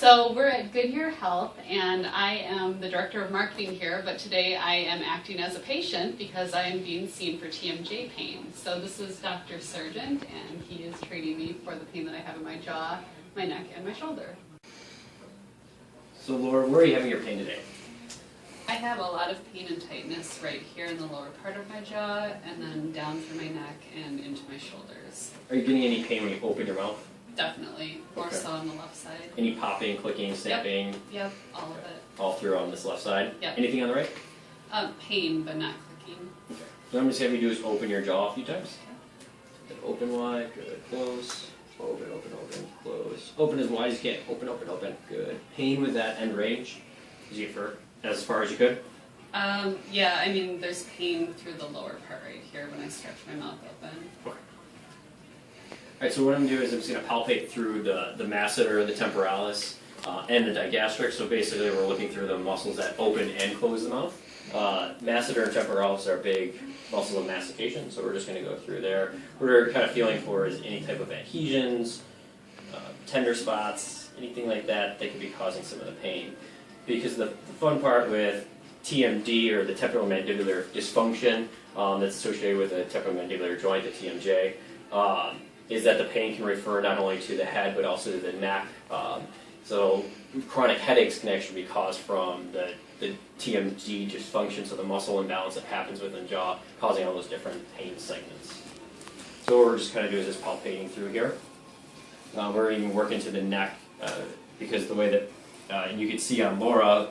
So we're at Goodyear Health, and I am the director of marketing here, but today I am acting as a patient because I am being seen for TMJ pain. So this is Dr. Sargent, and he is treating me for the pain that I have in my jaw, my neck, and my shoulder. So Laura, where are you having your pain today? I have a lot of pain and tightness right here in the lower part of my jaw, and then down through my neck and into my shoulders. Are you getting any pain when you open your mouth? Definitely, more Okay. so on the left side. Any popping, clicking, snapping? Yep, all of it. All through on this left side? Yep. Anything on the right? Pain, but not clicking. Okay. So I'm just having you do is open your jaw a few times. Then open wide, good, close. Open, open, open, close. Open as wide as you can. Open, open, open, good. Pain with that end range? Did you for as far as you could? Yeah, I mean, there's pain through the lower part right here when I stretch my mouth open. Okay. Alright, so what I'm going to do is I'm just going to palpate through the masseter, the temporalis, and the digastric. So basically we're looking through the muscles that open and close the mouth. Masseter and temporalis are big muscles of mastication, so we're just going to go through there. What we're kind of feeling for is any type of adhesions, tender spots, anything like that that could be causing some of the pain. Because the fun part with TMD, or the temporomandibular dysfunction that's associated with the temporomandibular joint, the TMJ, is that the pain can refer not only to the head but also to the neck. So chronic headaches can actually be caused from the TMD dysfunction, so the muscle imbalance that happens within the jaw, causing all those different pain segments. So what we're just kind of doing is just palpating through here. We're even working to the neck because the way that you can see on Laura,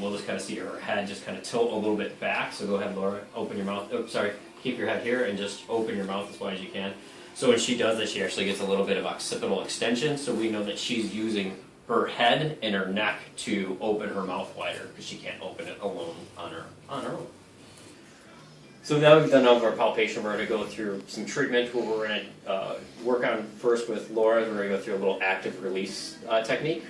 we'll just kind of see her head just kind of tilt a little bit back. So go ahead, Laura, open your mouth. Oh, sorry, keep your head here and just open your mouth as wide as you can. So when she does this, she actually gets a little bit of occipital extension, so we know that she's using her head and her neck to open her mouth wider because she can't open it alone on her own. So now we've done all of our palpation, we're going to go through some treatment. What we're going to work on first with Laura, we're going to go through a little active release technique,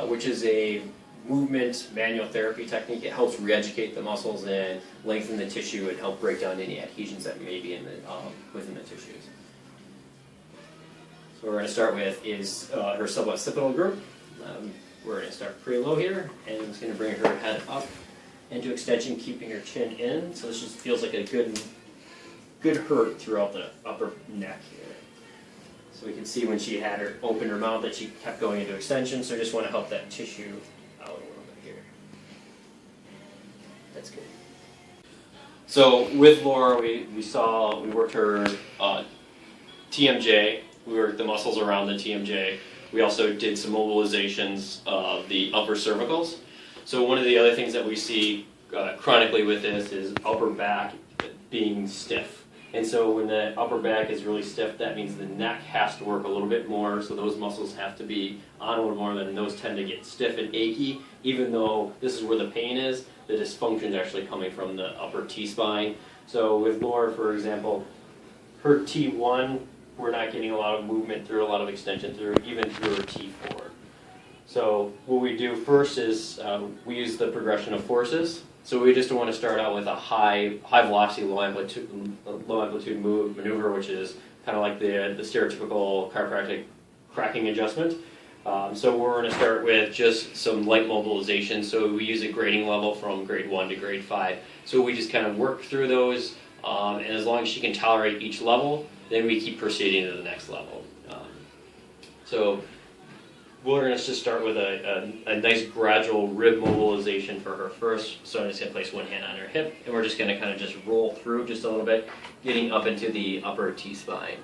which is a movement manual therapy technique. It helps re-educate the muscles and lengthen the tissue and help break down any adhesions that may be in the, within the tissues. So what we're going to start with is her suboccipital group. We're going to start pretty low here, and I'm just going to bring her head up into extension, keeping her chin in. So this just feels like a good hurt throughout the upper neck here. So we can see when she had her open her mouth that she kept going into extension. So I just want to help that tissue out a little bit here. That's good. So with Laura, we worked her TMJ. We worked the muscles around the TMJ. We also did some mobilizations of the upper cervicals. So one of the other things that we see chronically with this is upper back being stiff. And so when the upper back is really stiff, that means the neck has to work a little bit more, so those muscles have to be on a little more, and those tend to get stiff and achy. Even though this is where the pain is, the dysfunction is actually coming from the upper T-spine. So with Laura, for example, her T1, we're not getting a lot of movement through, a lot of extension through, even through her T4. So what we do first is we use the progression of forces. So we just want to start out with a high velocity, low amplitude maneuver, which is kind of like the stereotypical chiropractic cracking adjustment. So we're going to start with just some light mobilization. So we use a grading level from grade 1 to grade 5. So we just kind of work through those, and as long as she can tolerate each level, then we keep proceeding to the next level. So we're going to just start with a nice gradual rib mobilization for her first. So I'm just going to place one hand on her hip, and we're just going to kind of just roll through just a little bit, getting up into the upper T-spine.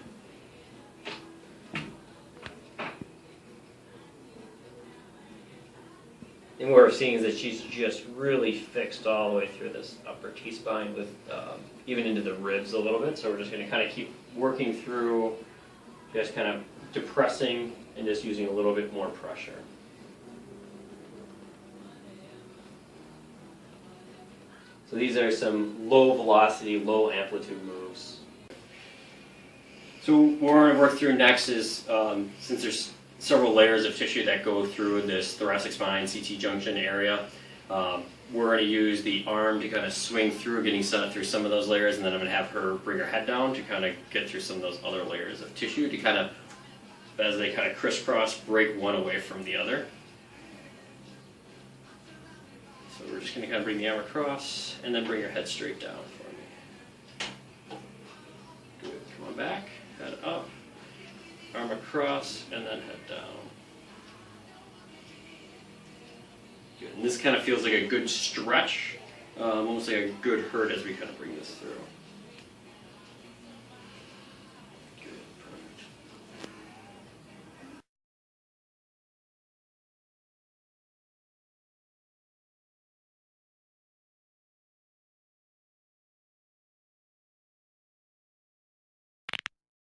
And what we're seeing is that she's just really fixed all the way through this upper T-spine, with even into the ribs a little bit. So we're just going to kind of keep working through, just kind of depressing and just using a little bit more pressure. So these are some low velocity, low amplitude moves. So what we're going to work through next is, since there's several layers of tissue that go through this thoracic spine, CT junction area, we're going to use the arm to kind of swing through, getting set up through some of those layers, and then I'm going to have her bring her head down to kind of get through some of those other layers of tissue to kind of, as they kind of crisscross, break one away from the other. So we're just going to kind of bring the arm across and then bring your head straight down for me. Good. Come on back, head up, arm across, and then head down. Good. And this kind of feels like a good stretch, almost like a good hurt as we kind of bring this through.